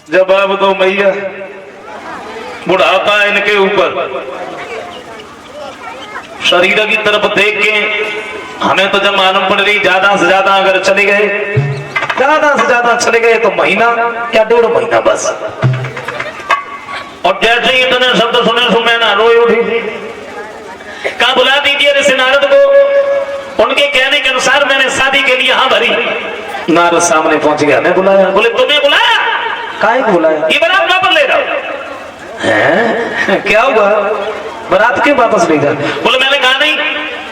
जवाब दो मैया, बुढ़ापा इनके ऊपर। शरीर की तरफ देख के हमें तो जब मालूम पड़ रही ज्यादा से ज्यादा अगर चले गए, ज्यादा से ज्यादा चले गए तो महीना क्या 1.5 महीना बस। और जैसे ही इतने शब्द सुने सुने ना रोई उठी। कहा बुला दीजिए ऋषि नारद को। उनके कहने के अनुसार मैंने शादी के लिए हाँ भरी। नारद सामने पहुंच गया, मैं बुलाया। बोले तुम्हें बुलाया? काहे को बुलाया? ये बारात वापस ले जाओ। हैं? क्या हुआ? बारात क्यों वापस ले जाओ? बोले मैंने कहा नहीं,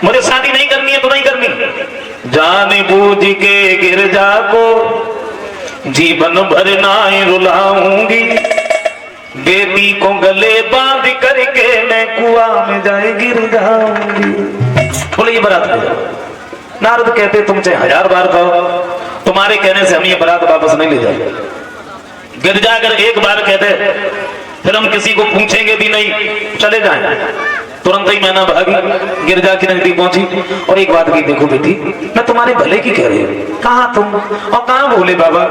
मुझे शादी नहीं करनी है तो नहीं करनी। जाने बूझ के गिरजा को जीवन भर ना रुलाऊंगी, बेटी को गले बांध करके मैं कुआं में जाए गिर जाऊंगी। बोले ये बारात ले जाओ। नारद कहते तुम चाहे 1000 बार कहो, तुम्हारे कहने से हम ये बारात वापस नहीं ले जाएंगे। गिरजा अगर एक बार कहते फिर हम किसी को पूछेंगे भी नहीं, चले जाएं। तुरंत ही मैना भागी, गिरजा की नजदीक पहुंची और एक बात की, देखो बेटी मैं तुम्हारे भले की कह रही हूँ। कहाँ तुम और कहाँ भोले बाबा?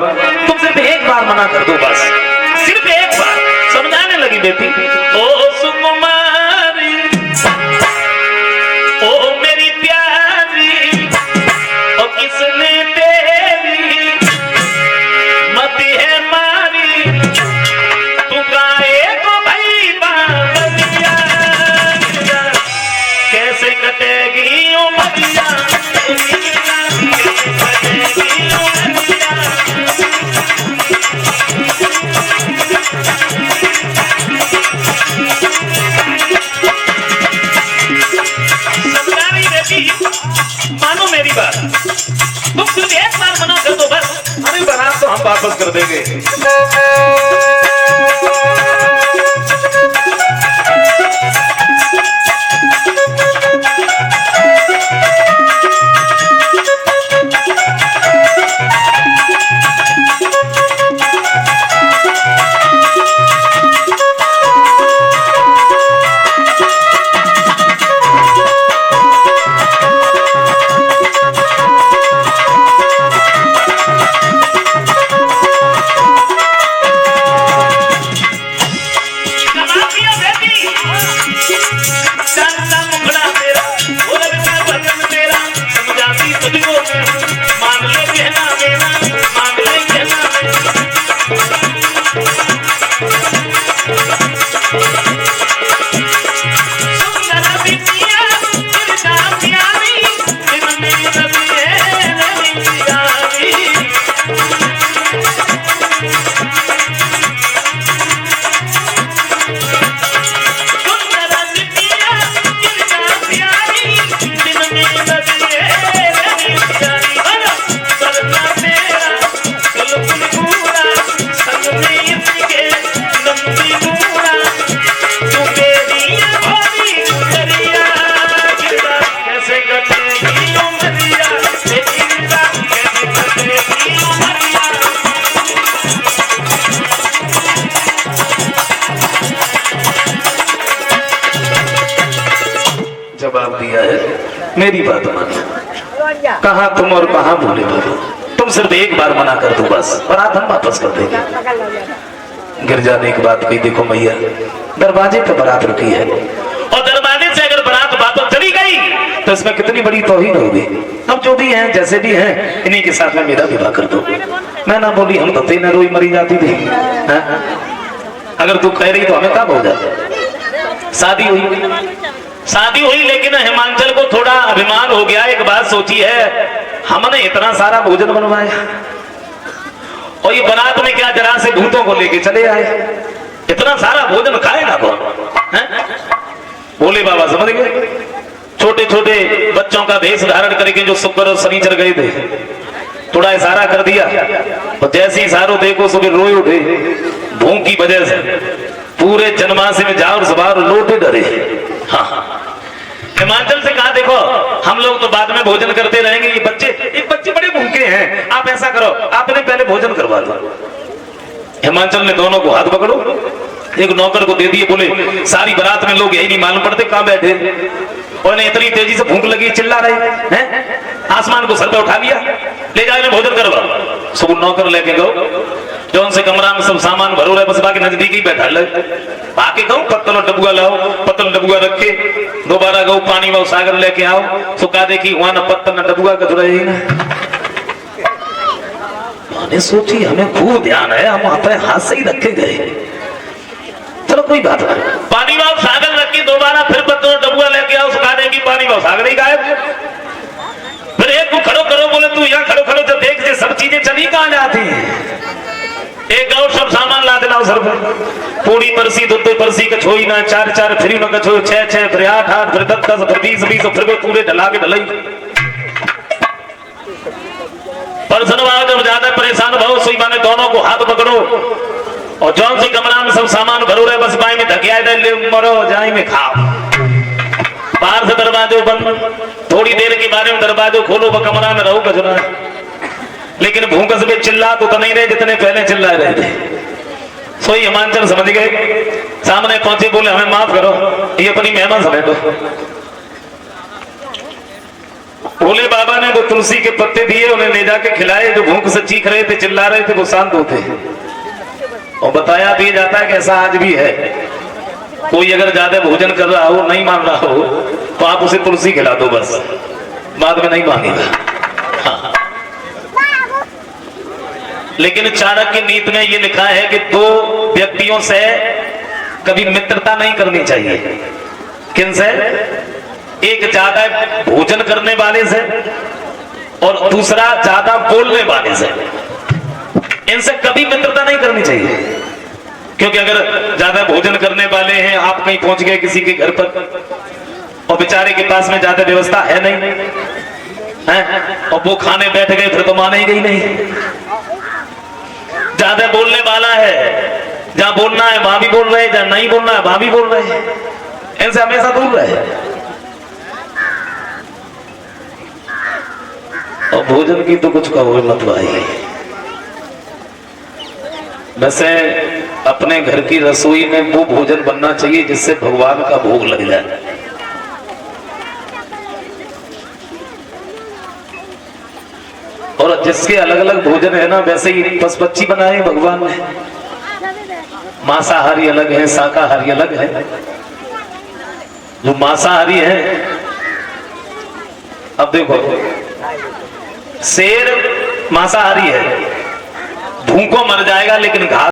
तुम सिर्फ एक बार मना कर दो बस, सिर्फ एक बार। समझाने लगी बेटी। ओ सुकुमारी, ओ मेरी प्यारी, ओ किसने तेरी मत है मारी, तू गाए को भाई बाबरिया, कैसे कटेगी उमरिया, कैसे कटेगी उमरिया। मानो मेरी बात, तुम सिर्फ एक बार मना कर दो बस, अरे बारात तो हम वापस कर देंगे। जवाब दिया है, मेरी बात मानो। कहा तुम और कहा भोले बाबा, तुम सिर्फ एक बार मना कर दो बस, बारात हम वापस कर देंगे। गिरजा ने एक बात कही, देखो मैया दरवाजे पे बारात रुकी है और दरवाजे से अगर बारात वापस चली गई तो इसमें कितनी बड़ी तौहीन होगी। अब जो भी हैं जैसे भी हैं इन्हीं के साथ में मेरा विवाह कर दो। मैं ना बोली, हम तो तेना रोई मरी जाती थी। अगर तू कह रही तो हमें कब हो जाता। शादी हुई लेकिन हिमांचल को थोड़ा अभिमान हो गया। एक बात सोची है, हमने इतना सारा भोजन बनवाया और ये बारात में क्या जरा से भूतों को लेके चले आए, इतना सारा भोजन खाएगा कौन? भोले बाबा समझ गए। छोटे छोटे बच्चों का भेष धारण करके जो शुक्र और शनिचर गए थे, थोड़ा इशारा कर दिया और जैसे इशारों देखो सुबह रोए उठे भूख की वजह से। पूरे जनमासे में जाओ सवार लोटे डरे। हाँ, हिमाचल से कहा देखो हम लोग तो बाद में भोजन करते रहेंगे, ये बच्चे बड़े भूखे हैं, आप ऐसा करो आपने पहले भोजन करवा दो। हिमाचल ने दोनों को हाथ पकड़ो, एक नौकर को दे दिए, बोले सारी बारात में लोग यही नहीं मालूम पड़ते कहां बैठे, और इतनी तेजी से भूख लगी चिल्ला रहे हैं, आसमान को सर पे उठा लिया, ले जाकर भोजन करवा। सब नौकर लेके गो जौन से कमरा में सब सामान भरो रहे बस बाकी नजदीक ही बैठा ले बाकी कहूँ पत्तल और डबुआ लाओ पत्तल डबुआ रखे दोबारा गऊ पानी में सागर लेके आओ सुखा देखी वहां न पत्तल न डबुआ का रही ना मैंने सोची हमें खूब ध्यान है हम अपने हाथ से ही रखे गए चलो कोई बात नहीं पानी में सागर रखी दोबारा फिर पत्तल और डबुआ लेके आओ सुखा देखी पानी में सागर ही गायब फिर एक को खड़ो करो बोले तू यहाँ खड़ो खड़ो तो देख सब चीजें चली कहाँ जाती है एक और सब सामान ला देना सर पूरी परसी दुध परसी कछोई ना चार चार फिर न कछो छह छह फिर आठ आठ फिर 10 10 फिर 20 20 फिर पूरे ढला के ढलाई परसन वाला जब ज्यादा परेशान भाव सुई माने दोनों को हाथ पकड़ो और जौन सी कमरा में सब सामान भरो रहे बस बाई में धकिया दे ले मरो जाई में खाओ बाहर से दरवाजे बंद थोड़ी देर के बारे में दरवाजे खोलो वो कमरा में रहो कचरा लेकिन भूकस में चिल्ला तो नहीं रहे जितने पहले चिल्ला रहे थे सोई हिमांचल समझ गए सामने पहुंचे बोले हमें माफ करो ये अपनी मेहमान समेटो बोले बाबा ने वो तुलसी के पत्ते दिए उन्हें ले जाके खिलाए जो भूख से चीख रहे थे चिल्ला रहे थे वो शांत होते और बताया भी जाता है कि ऐसा आज भी है कोई अगर ज्यादा भोजन कर रहा हो नहीं मान रहा हो तो आप उसे तुलसी खिला दो बस बाद में नहीं मांगेगा हाँ। लेकिन चाणक्य नीति में ये लिखा है कि दो व्यक्तियों से कभी मित्रता नहीं करनी चाहिए किनसे एक ज्यादा भोजन करने वाले से और दूसरा ज्यादा बोलने वाले से इनसे कभी मित्रता नहीं करनी चाहिए क्योंकि अगर ज्यादा भोजन करने वाले हैं आप कहीं पहुंच गए किसी के घर पर और बेचारे के पास में ज्यादा व्यवस्था है नहीं है और वो खाने बैठ गए फिर तो माने ही नहीं ज्यादा बोलने वाला है जहां बोलना है वहां भी बोल रहे हैं जहां नहीं बोलना है वहां भी बोल रहे हैं इनसे हमेशा दूर रहे और भोजन की तो कुछ कहो मत भाई वैसे अपने घर की रसोई में वो भोजन बनना चाहिए जिससे भगवान का भोग लग जाए और जिसके अलग अलग भोजन है ना वैसे ही पशुपक्षी बनाए भगवान ने मांसाहारी अलग है शाकाहारी अलग है जो मांसाहारी है अब देखो शेर मांसाहारी है भूखों मर जाएगा लेकिन घास